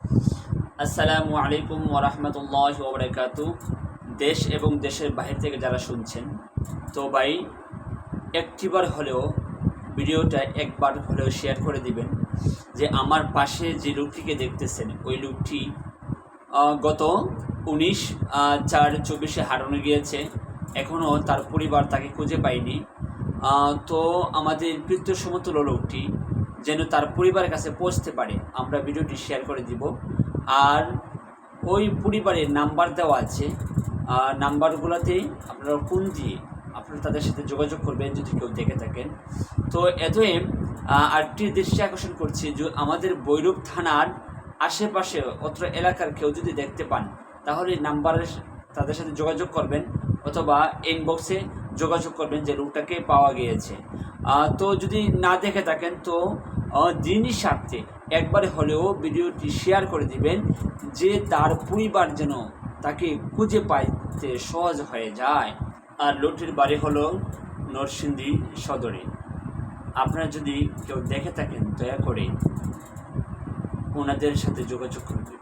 আসসালামু আলাইকুম ওয়া রাহমাতুল্লাহি ওয়া বারাকাতুহু। দেশ এবং দেশের বাহির থেকে যারা শুনছেন, তো ভাই একটিবার হলেও ভিডিওটা একবার হলেও শেয়ার করে দিবেন যে আমার পাশে যে লোকটিকে দেখতেছেন ওই লোকটি গত 19/4/24 হারানো গিয়েছে। এখনও তার পরিবার তাকে খুঁজে পায়নি। তো আমাদের পিতৃ সমতুল্য লোকটি যেন তার পরিবারের কাছে পৌঁছতে পারে, আমরা ভিডিওটি শেয়ার করে দিব। আর ওই পরিবারের নাম্বার দেওয়া আছে, নাম্বারগুলোতেই আপনারা ফোন দিয়ে আপনারা তাদের সাথে যোগাযোগ করবেন যদি কেউ দেখে থাকেন। তো এতএব আরেকটি দৃষ্টি আকর্ষণ করছি যে আমাদের ভৈরব থানার আশেপাশে অত্র এলাকার কেউ যদি দেখতে পান তাহলে নাম্বারে তাদের সাথে যোগাযোগ করবেন অথবা ইনবক্সে যোগাযোগ করবেন যে লোকটাকে পাওয়া গিয়েছে। তো যদি না দেখে থাকেন তো দিনই স্বার্থে একবারে হলেও ভিডিওটি শেয়ার করে দিবেন যে তার পরিবার যেন তাকে খুঁজে পাইতে সহজ হয়ে যায়। আর লোকটির বাড়ি হলো নরসিংদী সদরে। আপনারা যদি কেউ দেখে থাকেন দয়া করে ওনাদের সাথে যোগাযোগ করবেন।